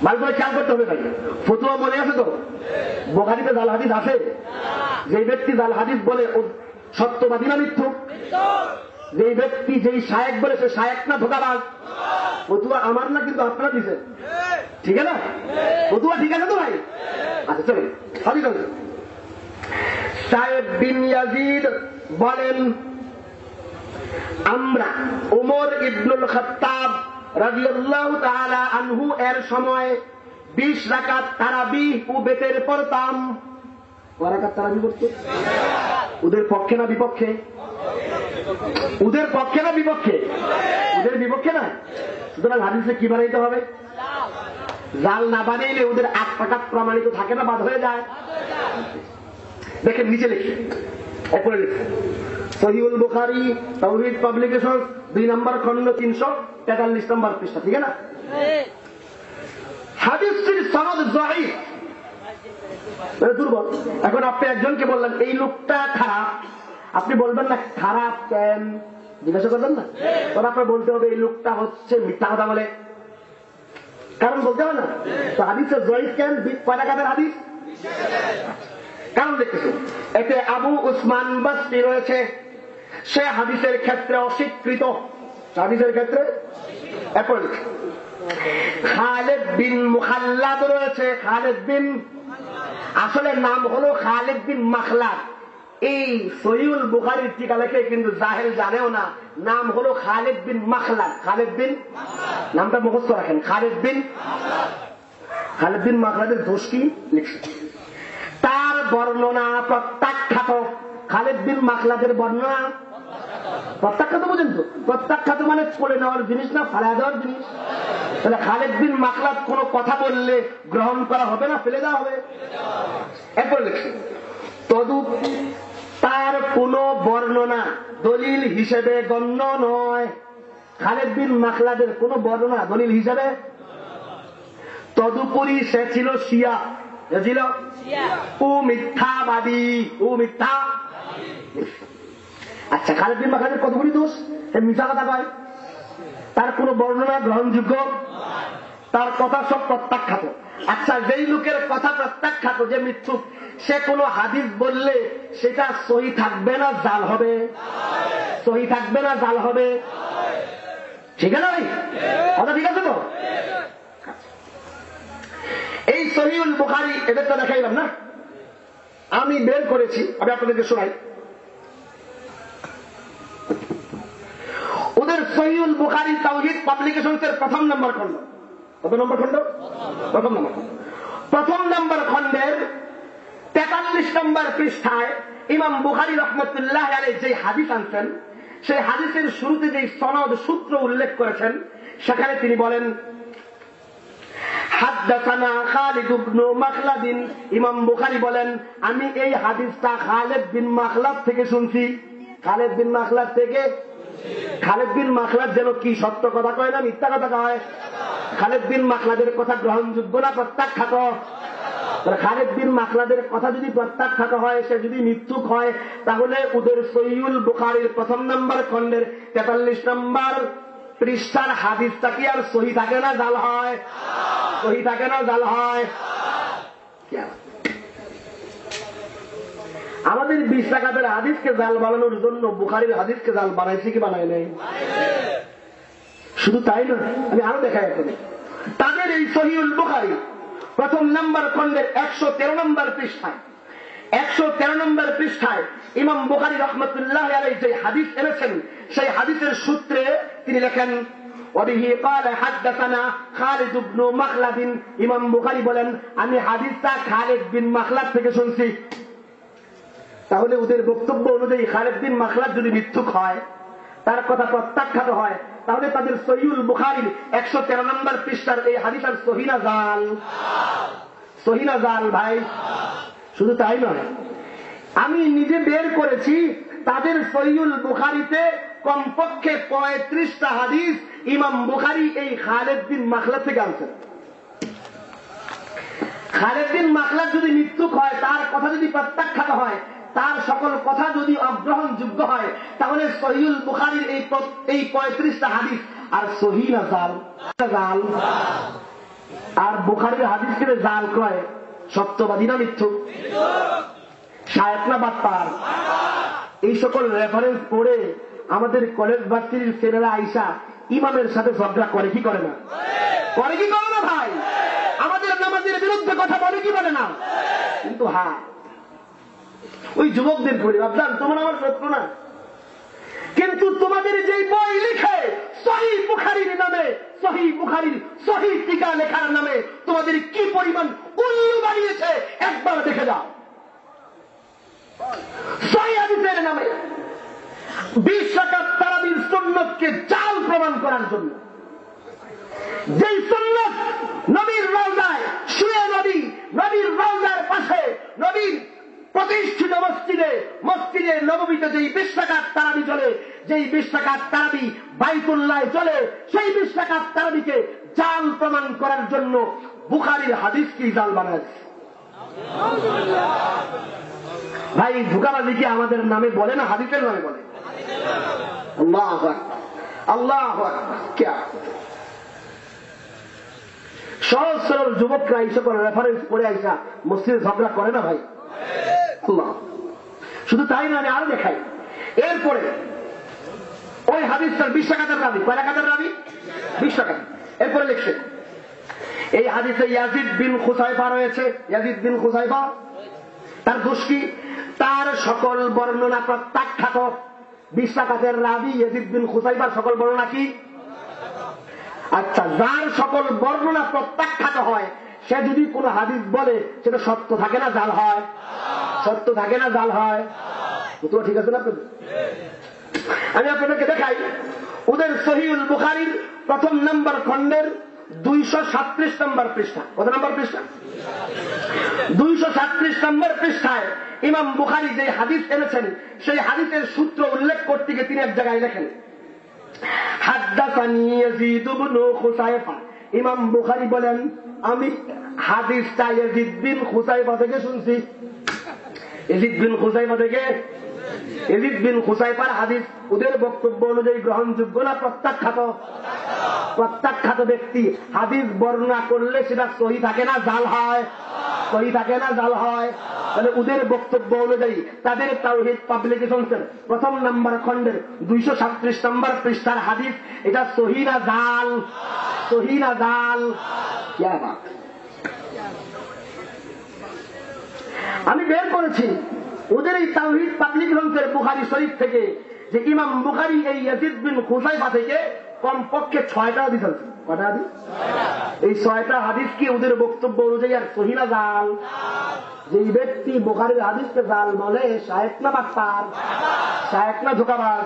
ভালো করে খেয়াল করতে হবে ভাই। ফতোয়া মনে আছে তো? বুখারীতে জাল হাদিস আছে? যে ব্যক্তি জাল হাদিস বলে ও সত্যবাদী না মিথ্যুক? যেই ব্যক্তি যেই শায়েখ বলে সে শায়েখ না ধোঁকাবাজ? ফতোয়া আমার না, কিন্তু আপনারা দিচ্ছেন, ঠিক আছে না? ফতোয়া ঠিক আছে তো ভাই? আচ্ছা চলেন, সবই চলছে। সাহেব বিন ইয়াজিদ বলেন, আমরা উমর ইবনুল খাত্তাব রাদিয়াল্লাহু তাআলা আনহু এর সময় 20 রাকাত তারাবিহ ও বেতের পড়তাম। কয় রাকাত তারাবিহ পড়তো? ওদের পক্ষে না বিপক্ষে? ওদের পক্ষে না বিপক্ষে? ওদের বিপক্ষে না। সুতরাং হাদিসে কি বানাইতে হবে? জাল না বানাইলে ওদের 8 রাকাত প্রমাণিত থাকে না, বাদ হয়ে যায়। দেখেন নিচে লিখি, এরপরে লিখি সহিহুল বুখারী তাওহীদ পাবলিকেশন 2 নম্বর খণ্ড 343 নম্বর পৃষ্ঠা, ঠিক না? হাদিসটির সনদ যায়ীফ, দুর্বল। এখন আপনি একজনকে বললেন এই লোকটা খারাপ, আপনি বলবেন না খারাপ কেন, জিজ্ঞাসা করবেন না? তখন আপনার বলতে হবে এই লোকটা হচ্ছে মিথ্যা কথা বলে, কারণ বলতে হবে না। তো হাদিসের যায়ীফ কেন? কয় রাকাতের হাদিস? কারণ দেখতেছেন এতে আবু উসমান বাসরি রয়েছে, সে হাদিসের ক্ষেত্রে অস্বীকৃত। হাদিসের ক্ষেত্রে এরপর খালিদ বিন মুখাল্লাদ রয়েছে। খালিদ বিন, আসলে নাম হলো খালিদ বিন মাখলাদ। এই সহিহুল বুখারীর টিকা লেখে কিন্তু জাহেল জানেও না, নাম হলো খালিদ বিন মাখলাদ। খালিদ বিন, নামটা মুখস্থ রাখেন, খালিদ বিন। খালিদ বিন মাখলাদের দোষ কি লিখছে? তার বর্ণনা প্রত্যাখ্যাত। খালিদ বিন মাখলাদের বর্ণনা প্রত্যাখ্যাত, বুঝেন তো? প্রত্যাখ্যাত মানে পড়ে নেওয়ার জিনিস না, ফালা দেওয়ার জিনিস। তাহলে খালিদ বিন মাখলাদ কোন কথা বললে গ্রহণ করা হবে না, ফেলে দেওয়া হবে। এরপর লিখছে তদুপ তার কোন বর্ণনা দলিল হিসেবে গণ্য নয়। খালিদ বিন মাখলাদের কোন বর্ণনা দলিল হিসেবে, তদুপরি সে ছিল শিয়া, ছিল ও মিথ্যাবাদী, ও মিথ্যা। আচ্ছা, খালিদ বিন মাখলাদের কতগুলি দোষ? মিথ্যা কথা কয়, তার কোন বর্ণনা গ্রহণযোগ্য, তার কথা সব প্রত্যাখ্যাত। আচ্ছা, যেই লোকের কথা প্রত্যাখ্যাত, যে মিথ্যুক, সে কোন হাদিস বললে সেটা সহি থাকবে না জাল হবে? সহি থাকবে না জাল হবে? ঠিক আছে ভাই, কথা ঠিক আছে তো? এই সহিহুল বুখারী এদেরটা দেখাইলাম না, আমি বের করেছি, আমি আপনাদেরকে শোনাই। ওদের সহিহুল বুখারী তাওহীদ পাবলিকেশনসের 1 নম্বর খণ্ড। কত নম্বর খণ্ড? 1 নম্বর খণ্ড। 1 নম্বর খণ্ডের 43 নম্বর পৃষ্ঠায় ইমাম বুখারী রাহমাতুল্লাহ আলাইহি যে হাদিস আনছেন, সেই হাদিসের শুরুতে যে সনদ সূত্র উল্লেখ করেছেন, সেখানে তিনি বলেন হাদাসানা খালিদ ইবনে মাখলাদ। ইমাম বুখারী বলেন আমি এই হাদিসটা খালিদ বিন মাখলাদ থেকে শুনছি। খালিদ বিন মাখলাদ থেকে। খালিদ বিন মাখলাদ যেন কি সত্য কথা কয় না মিথ্যা কথা কয়? খালিদ বিন মাখলাদের কথা গ্রহণযোগ্য না প্রত্যাখ্যাত? খালিদ বিন মাখলাদের কথা যদি প্রত্যাখ্যাত হয়, সে যদি মিথ্যুক হয়, তাহলে ওদের সহিহুল বুখারীর 1 নম্বর খণ্ডের 43 নম্বর পৃষ্ঠার হাদিসটা কি আর সহি থাকে না জাল হয়? সহি থাকে না জাল হয়? আমাদের 20 রাকাতের হাদিসকে জাল বানানোর জন্য বুখারীর হাদিসকে জাল বানাইছে কি বানায় নাই? শুধু তাই নয়, আমি আরো দেখাই এখন। তাদের এই সহিহুল বুখারী 1 নম্বর খণ্ডের 113 নম্বর পৃষ্ঠায়, 113 নম্বর পৃষ্ঠায় ইমাম বুখারী রাহমাতুল্লাহ আলাইহি যে হাদিস এনেছেন, সেই হাদিসের সূত্রে তিনি লেখেন ওয়াবিহি ক্বালা হাদাসানা খালিদ ইবনে মাখলাদ। ইমাম বুখারী বলেন আমি হাদিসটা খালিদ বিন মাখলাদ থেকে শুনছি। তাহলে ওদের বক্তব্য অনুযায়ী খালিদ বিন মাখলাদ যদি মিথ্যুক হয়, তার কথা প্রত্যাখ্যাত হয়, তাহলে তাদের সহিহুল বুখারীর 113 নম্বর পৃষ্ঠার এই হাদিস আর সহি না জাল? সহি না জাল ভাই? শুধু তাই নয়, আমি নিজে বের করেছি তাদের সহিহুল বুখারীতে কমপক্ষে 35টা হাদিস ইমাম বুখারী এই খালিদ বিন মাখলাদ থেকে আনছেন। খালিদ বিন মাখলাদ যদি মিথ্যুক হয়, তার কথা যদি প্রত্যাখ্যাত হয়, তার সকল কথা যদি অগ্রহণযোগ্য হয়, তাহলে সহিহুল বুখারীর এই 35টা হাদিস আর সহি না জাল? জাল। আর বুখারীর হাদিসকে জাল কয় সত্যবাদী না মিথ্যুক? শায়েখ না বাটপার? এই সকল রেফারেন্স পড়ে আমাদের কলেজ ভার্সিটির ছেলেরা আইসা ইমামের সাথে ঝগড়া করে কি করে না? করে কি করে না ভাই? আমাদের নামাজের বিরুদ্ধে কথা বলে কি বলে না? কিন্তু হ্যাঁ, ওই যুবকদের বলি ভাবলাম তোমার আমার শত্রু না, কিন্তু তোমাদের যেই বই লিখে সহিহ বুখারীর নামে, সহিহ বুখারীর সহিহ টিকা লেখার নামে তোমাদের কি পরিমাণ উল্লু বানিয়েছে একবার দেখে যাও। সহিহ হাদিসের নামে 20 রাকাত তারাবির সুন্নতকে জাল প্রমাণ করার জন্য, যেই সুন্নত নবীর রওজায় শুয়ে নবীর রওজার পাশে নবীর প্রতিষ্ঠিত মসজিদে নববীতে যেই 20 রাকাত তারাবি চলে, যেই 20 রাকাত তারাবি বাইতুল্লাহ চলে, সেই 20 রাকাত তারাবিকে জাল প্রমাণ করার জন্য বুখারীর হাদিসকে জাল বানাচ্ছে। ভাই ধোঁকাবাজি কি আমাদের নামে বলে না হাদিসের নামে বলে? আল্লাহু আকবার, আল্লাহু আকবার। क्या সহজ সরল যুবকরা এই সকল রেফারেন্স পড়ে আইসা মসজিদে ঝগড়া করে না ভাই? আল্লাহ। শুধু তাই না, আমি আরো দেখাই। এরপরে ওই হাদিসটার 20 রাকাতের রাবি, কয় রাকাতের রাবি? 20 রাকাত। এরপরে লিখছে এই হাদিসে ইয়াজিদ বিন খুসাইফা রয়েছে। ইয়াজিদ বিন খুসাইফা, তার দোষ কি? তার সকল বর্ণনা প্রত্যাখ্যাত। 20 রাকাতের রাবি ইয়াজিদ বিন খুসাইফার সকল বর্ণনা কি? আচ্ছা, যার সকল বর্ণনা প্রত্যাখ্যাত হয় সে যদি কোন হাদিস বলে সেটা সত্য থাকে না জাল হয়? সত্য থাকে না জাল হয়? তো ঠিক আছে না? আমি আপনাদেরকে দেখাই ওদের সহিহুল বুখারীর প্রথম নম্বর খণ্ডের 237 নম্বর পৃষ্ঠা। কত নম্বর পৃষ্ঠা? 237 নম্বর পৃষ্ঠায় ইমাম বুখারী যে হাদিস এনেছেন সেই হাদিসের সূত্র উল্লেখ করতে গিয়ে তিনি এক জায়গায় লেখেন, হাদ্দাসানি ইয়াজিদ ইবনে খুসাইফা। ইমাম বুখারী বলেন, আমি হাদিসটা ইয়াজিদ বিন খুসাইফা থেকে শুনছি। ইয়াজিদ বিন খুসাইফা থেকে? ইয়াজিদ বিন খুসাইফার হাদিস ওদের বক্তব্য অনুযায়ী গ্রহণযোগ্য না প্রত্যাখ্যাত? প্রত্যাখ্যাত ব্যক্তি হাদিস বর্ণনা করলে সেটা সহিহ থাকে না জাল হয়? সহিহ থাকে না জাল হয়? তাহলে ওদের বক্তব্য অনুযায়ী তাদের তাওহীদ পাবলিকেশনসের প্রথম নাম্বার খণ্ডের 237 নম্বর পৃষ্ঠার হাদিস এটা সহিহ না জাল? সহিহ না জাল? क्या बात। আমি বের করেছি ওদের এই তাওহীদ পাবলিকেশনসের বুখারী শরীফ থেকে যে ইমাম বুখারী এই ইয়াজিদ বিন খুসাইফা থেকে কমপক্ষে 6টা হাদিস আছে। কটা হাদিস? এই 6টা হাদিস কি ওদের বক্তব্য অনুযায়ী আর সহিহ না জাল? যেই ব্যক্তি বুখারীর হাদিসকে জাল বলে শায়েখ না বাটপার, শায়েখ না ধোঁকাবাজ।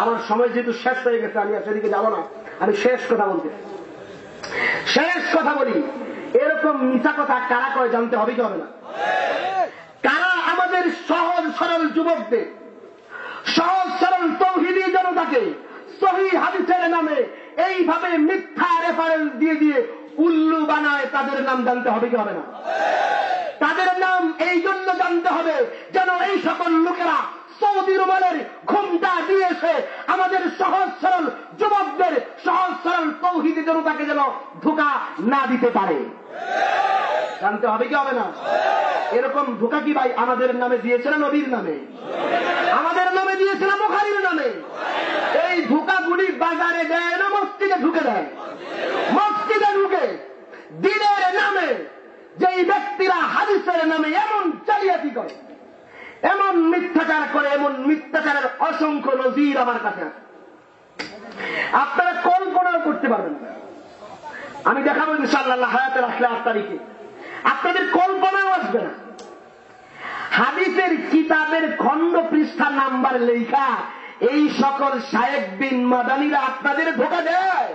আমার সময় যেহেতু শেষ হয়ে গেছে আমি আর সেদিকে যাব না, আমি শেষ কথা বলতে বলি। এরকম মিথ্যা কথা কারা কয় জানতে হবে কি হবে না? কারা আমাদের সহজ সরল যুবকদের, সহজ সরল তাওহীদী জনতাকে সহিহ হাদিসের নামে এইভাবে মিথ্যা রেফারেন্স দিয়ে উল্লু বানায়, তাদের নাম জানতে হবে কি হবে না? তাদের নাম এই জন্য জানতে হবে যেন এই সকল লোকেরা সৌদি রুমালের ঘুমটা দিয়েছে আমাদের সহজ সরল যুবকদের, সহজ সরল তাওহীদী জনতাকে যেন ধোঁকা না দিতে পারে। জানতে হবে কি হবে না? এরকম ধোঁকা কি ভাই আমাদের নামে দিয়েছে না নবীর নামে? আমাদের নামে দিয়েছে না বুখারীর নামে? এই ধোঁকাগুলি বাজারে দেয় না মসজিদে ঢুকে দেয়? মসজিদে ঢুকে দ্বীনের নামে যেই ব্যক্তিরা হাদিসের নামে এমন জালিয়াতি করে, এমন মিথ্যাচার করে, এমন মিথ্যাচারের অসংখ্য নজির আমার কাছে আছে, আপনারা কল্পনাও করতে পারবেন না। আমি দেখাবো ইনশাআল্লাহ হায়াতের আসলে 8 তারিখে, আপনাদের কল্পনাও আসবে না। হাদিসের কিতাবের খণ্ড পৃষ্ঠা নাম্বার লেখা এই সকল শায়েখ বিন মাদানীরা আপনাদের ধোঁকা দেয়।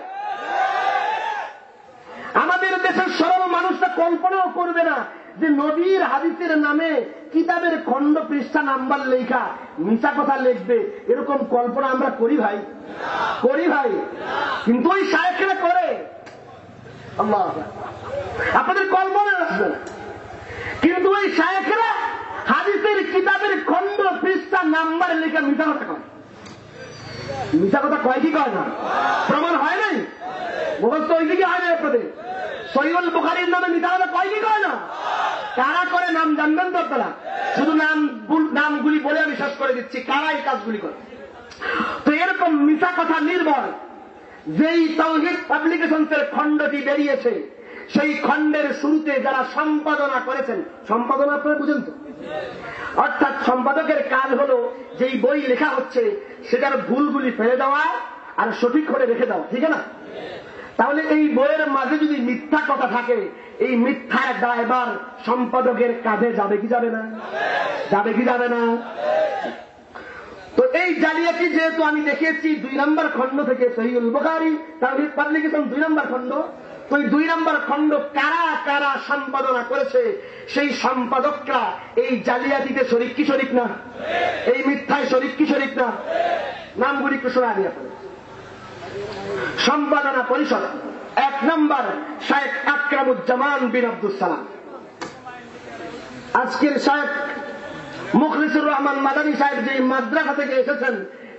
আমাদের দেশের সরল মানুষরা কল্পনাও করবে না যে নবীর হাদিসের নামে কিতাবের খণ্ড পৃষ্ঠা নাম্বার লেখা মিথ্যা কথা লিখবে, এরকম কল্পনা আমরা করি ভাই? করি ভাই? কিন্তু ওই শায়েখরা করে। আল্লাহ, আপনাদের কল্পনা আসবে না, কিন্তু ওই শায়েখরা হাদিসের কিতাবের খণ্ড পৃষ্ঠা নাম্বার লেখা মিথ্যা কথা কয়। মিথ্যা কথা কয় কি কয় না? প্রমাণ হয় নাই? মুখস্থ ওই দিকে হয় না আপনাদের? সহিহুল বুখারীর নামে মিথ্যা কথা কয় কি কয় না? কারা করে নাম জানবেন তো আপনারা? শুধু নামগুলি বলে আমি শেষ করে দিচ্ছি কারা এই কাজগুলি করে। তো এরকম মিথ্যা কথা নির্ভর যেই তাওহীদ পাবলিকেশনসের খণ্ডটি বেরিয়েছে সেই খণ্ডের শুরুতে যারা সম্পাদনা করেছেন, সম্পাদনা আপনারা বুঝেন তো? অর্থাৎ সম্পাদকের কাজ হলো যেই বই লেখা হচ্ছে সেটার ভুলগুলি ফেলে দেওয়া আর সঠিক করে রেখে দেওয়া, ঠিক না? তাহলে এই বইয়ের মাঝে যদি মিথ্যা কথা থাকে, এই মিথ্যার দায়ভার সম্পাদকের কাঁধে যাবে কি যাবে না? যাবে কি যাবে না? তো এই জালিয়াতি যেহেতু আমি দেখেছি 2 নম্বর খণ্ড থেকে সহিহুল বুখারী তাওহীদ পাবলিকেশন 2 নম্বর খণ্ড, তো এই 2 নম্বর খণ্ড কারা কারা সম্পাদনা করেছে, সেই সম্পাদকরা এই জালিয়াতিতে শরীক কি শরীক না? এই মিথ্যায় শরীক কি শরীক না? নামগুলি একটু শোনা দিয়ে পড়ে। সম্পাদনা পরিষদ 1 নম্বর শায়েখ আকরামুজ্জামান বিন আব্দুস সালাম। আজকের শায়েখ মুখলিসুর রহমান মাদানী সাহেব যে মাদ্রাসা থেকে এসেছেন,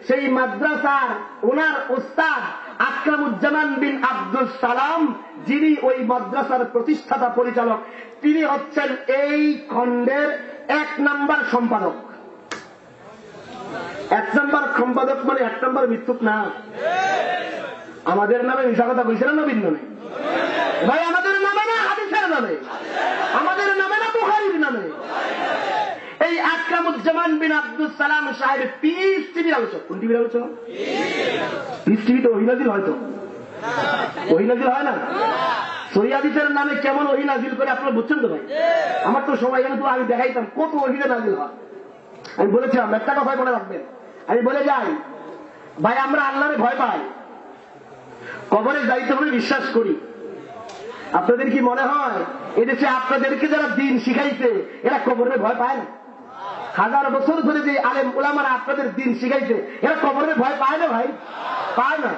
সেই মাদ্রাসার ওনার ওস্তাদ আকরামুজ্জামান বিন আব্দুস সালাম, যিনি ওই মাদ্রাসার প্রতিষ্ঠাতা পরিচালক, তিনি হচ্ছেন এই খণ্ডের 1 নম্বর সম্পাদক। 1 নম্বর সম্পাদক মানে 1 নম্বর মৃত্যুক না। আমাদের নামে মিশা কথা কইছে না নবীর নামে? ভাই আমাদের নামে না, হাদিসের নামে, আমাদের নামে না, বুখারীর নামে। এই আকরামুজ্জামান বিন আব্দুস সালাম সাহেব পিস টিভির আলোচক। কোন টিভির আলোচক? পিস টিভি তো ওহী নাজিল হয়তো, ওহী নাজিল হয় না? সহিহ হাদিসের নামে কেমন ওহী নাজিল করে আপনারা বুঝছেন তো ভাই? আমার তো সময় গেলে তো আমি দেখাইতাম কত ওহী নাজিল হয়। আমি বলেছিলাম একটা কথা মনে রাখবেন, আমি বলে যাই ভাই আমরা আল্লাহরে ভয় পাই, কবরে যাইতে হবে বিশ্বাস করি। আপনাদের কি মনে হয় এদেশে আপনাদেরকে যারা দিন শিখাইছে এরা কবরে ভয় পায় না? 1000 বছর ধরে যে আলেম উলামারা আপনাদের দিন শিখাইছে এরা কবরে ভয় পায় না ভাই? পায় না।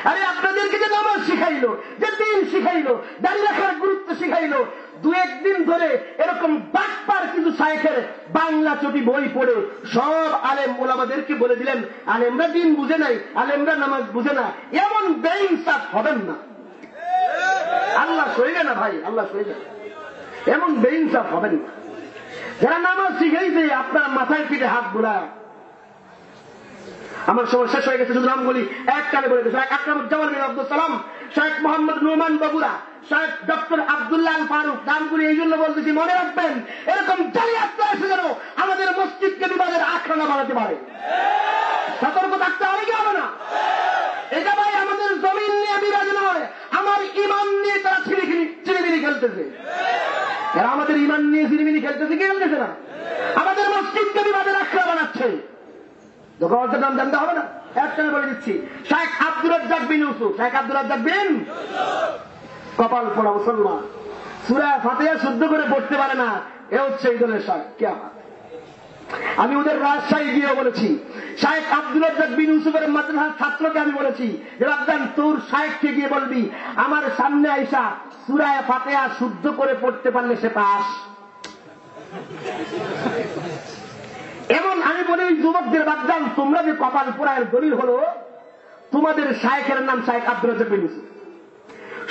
আরে আপনাদেরকে যে নামাজ শিখাইলো, যে দিন শিখাইলো, দাঁড়িয়ে রাখার গুরুত্ব শিখাইলো, 2-1 দিন ধরে এরকম বাটপার কিছু শায়েখের বাংলা চটি বই পড়ে সব আলেম উলামাদেরকে বলে দিলেন আলেমরা দিন বুঝে নাই, আলেমরা নামাজ বুঝে না। এমন বেইনসাফ হবেন না, আল্লাহ সইবে না ভাই, আল্লাহ সইবে না। এমন বেইনসাফ হবেন না। যারা নামাজ শিখাইছে আপনার মাথায় পিঠে হাত বুলায়। আমার সময় শেষ হয়ে গেছে, শুধু নাম বলি এক কালে বলে শায়েখ আকরামুজ্জামান বিন আব্দুস সালাম, শায়েখ মোহাম্মদ নোমান বগুড়া, শায়েখ ডক্টর আব্দুল্লাহ আল ফারুক। নামগুলি এই জন্য বলতেছি, মনে রাখবেন এরকম জালিয়াত এসে যেন আমাদের মসজিদকে বিবাদের আখড়া বানাতে পারে। সতর্ক থাকতে হবে কি হবে না? এটা ভাই আমাদের জমিন নিয়ে বিরাজ নয়, আমার ইমান নিয়ে তারা চিনিমিনি খেলতেছে। এরা আমাদের ইমান নিয়ে চিনিমিনি খেলতেছে কি খেলতেছে না? আমাদের মসজিদকে বিবাদের আখড়া বানাচ্ছে। দোকানের নাম জানতে হবে না, একটানে বলে দিচ্ছি। শায়েখ আব্দুর রাজ্জাক বিন ইউসুফ, শায়েখ আব্দুর রাজ্জাক বিন, কপাল পোড়া মুসলমান, সূরা ফাতিহা শুদ্ধ করে পড়তে পারে না, এ হচ্ছে এই দলের শায়েখ। কিয়ামত আমি ওদের রাজশাহী গিয়ে বলেছি, শায়েখ আব্দুর রাজ্জাক বিন ইউসুফের মাদ্রাসার ছাত্রকে আমি বলেছি যে রাব্বান তোর শায়েখকে গিয়ে বলবি আমার সামনে আইসা সূরা ফাতিহা শুদ্ধ করে পড়তে পারলে সে পাস। এমন আমি বলি যুবকদের বাদদান, তোমরা যে কপাল পোড়ায়ের দলিল হলো তোমাদের শায়েখের নাম শায়েখ আব্দুর রাজ্জাক বিন ইউসুফ,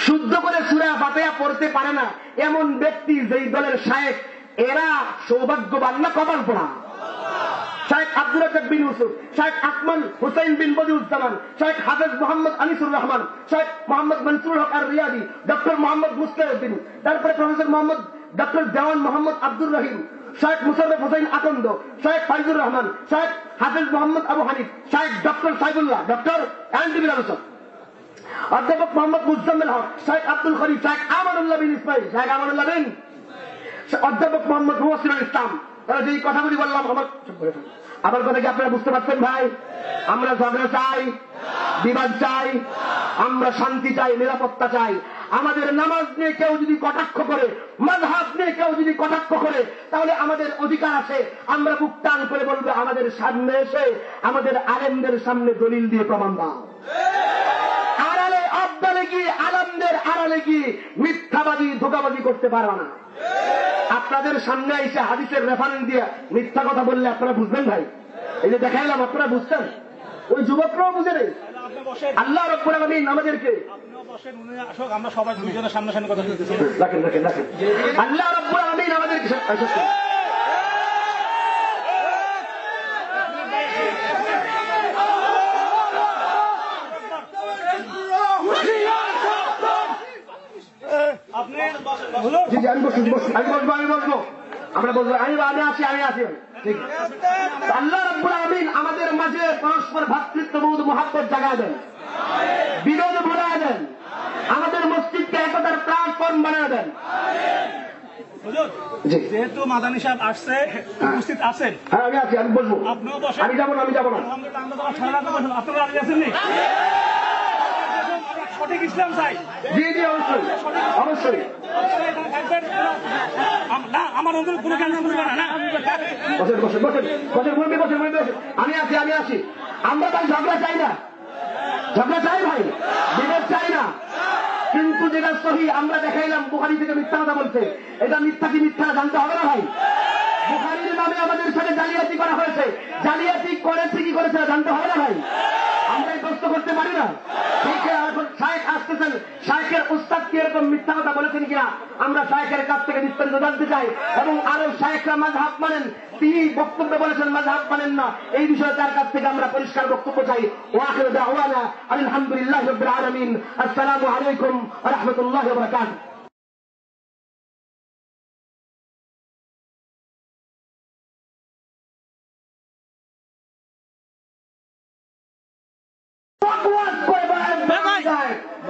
শুদ্ধ করে সূরা ফাতিহা পড়তে পারে না এমন ব্যক্তি যেই দলের শায়েখ, এরা সৌভাগ্যবান না কপাল পোড়া? শায়েখ আব্দুর রাজ্জাক বিন ইউসুফ, শায়েখ আকমাল হুসাইন বিন বদিউজ্জামান, শায়েখ হাফেজ মোহাম্মদ আনিসুর রহমান, শায়েখ মোহাম্মদ মনসুর হক আর রিয়াদি, ডক্টর মোহাম্মদ মুস্তাহিউদ্দিন, তারপরে প্রফেসর মোহাম্মদ ডক্টর দেওয়ান মোহাম্মদ আব্দুর রহিম, শায়েখ মুশাররফ হোসেন আকন্দ, শায়েখ ফাইজুর রহমান, শায়েখ হাফেজ মোহাম্মদ আবু হানিফ, শায়েখ ডক্টর সাইফুল্লাহ, ডক্টর এনটিভির আলোচক, অধ্যাপক মোহাম্মদ মুজাম্মেল হক, শায়েখ আব্দুল খলিফ, শায়েখ আমানুল্লাহ বিন ইসমাইল, শায়েখ আমানুল্লাহ বিন, অধ্যাপক মোহাম্মদ মুহসিনুল ইসলাম। তারা যেই কথাগুলি বললাম আমার কথা কি আপনারা বুঝতে পারছেন ভাই? আমরা ঝগড়া চাই, বিবাদ চাই, আমরা শান্তি চাই, নিরাপত্তা চাই। আমাদের নামাজ নিয়ে কেউ যদি কটাক্ষ করে, মাযহাব নিয়ে কেউ যদি কটাক্ষ করে, তাহলে আমাদের অধিকার আছে, আমরা বুক টান করে বলবো আমাদের সামনে এসে আমাদের আলেমদের সামনে দলিল দিয়ে প্রমাণ দাও। আড়ালে আবদালে গিয়ে আলেমদের আড়ালে গিয়ে মিথ্যাবাদী ধোঁকাবাদী করতে পারবে না। আপনাদের সামনে এসে হাদিসের রেফারেন্স দিয়ে মিথ্যা কথা বললে আপনারা বুঝবেন ভাই? এই যে দেখাইলাম আপনারা বুঝছেন, ওই যুবকরাও বুঝে নেই। আল্লাহ রাব্বুল আলামিন আমাদেরকে আমরা সবাই দুইজনের সামনাসামনি কথা বলতেছি। রাখেন রাখেন রাখেন। আল্লাহ রাব্বুল আলামিন আমাদেরকে আমরা বলবো আমি আছি ঠিক। আল্লাহ রাব্বুল আলামিন আমাদের মাঝে পরস্পর ভ্রাতৃত্ববোধ মহব্বত জাগায় দেন, বিরোধ ভুলায় দেন, হুজুর, জি। যেহেতু মাদানী সাহেব আসছে, উপস্থিত আছেন, হ্যাঁ আমি আছি, আমি বসবো। আপনিও বসেন। আমি যাবো না, আমি যাবো না। আলহামদুলিল্লাহ, আমরা তো সারা রাত বসেন, আপনারা রাজি আছেন নি? আমরা সঠিক ইসলাম চাই। জি জি অবশ্যই অবশ্যই। আপনারা এখানে থাকবেন। না, আমার অনুরোধ কোনো কেন করবে না, না? বসেন বসেন বসেন বসেন, মুরব্বী বসেন, মুরব্বী বসেন। আমি আছি, আমি আছি। আমরা ভাই ঝগড়া চাই না, ঝগড়া চাই ভাই, বিরোধ চাই না। কিন্তু যেটা সহি আমরা দেখাইলাম, বুখারী থেকে মিথ্যা কথা বলছে, এটা মিথ্যা কি মিথ্যা জানতে হবে না ভাই। বুখারীর নামে আমাদের সাথে জালিয়াতি করা হয়েছে, জালিয়াতি করেছে কি করেছে জানতে হবে না ভাই। আমরা এই প্রশ্ন করতে পারি না। এখন শায়েখ আসতেছেন, শায়েখের উস্তাদ কি এরকম মিথ্যা কথা বলেছেন কিনা আমরা শায়েখের কাছ থেকে বিস্তারিত জানতে চাই। এবং আরো শায়েখরা মাযহাব মানেন, তিনি বক্তব্য বলেছেন মাযহাব মানেন না, এই বিষয়ে তার কাছ থেকে আমরা পরিষ্কার বক্তব্য চাই। ওয়াখিরু দাওয়ানা আলহামদুলিল্লাহি রাব্বিল আলামিন। আসসালামু আলাইকুম ওয়া রাহমাতুল্লাহি ওয়া বারাকাতুহু।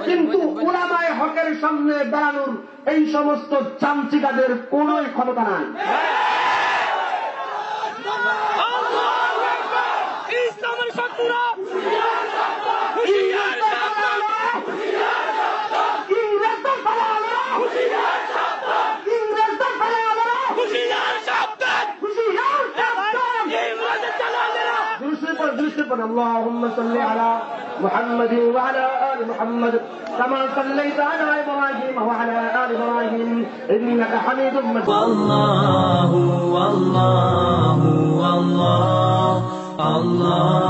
কিন্তু উলামায়ে হকের সামনে দাঁড়ানোর এই সমস্ত চামচিকাদের কোন ক্ষমতা নাই। ইসলামের শত্রুরা اللهم صل على محمد وعلى آل محمد كما صليت على إبراهيم وعلى آل إبراهيم إنك حميد مجيد. والله والله والله الله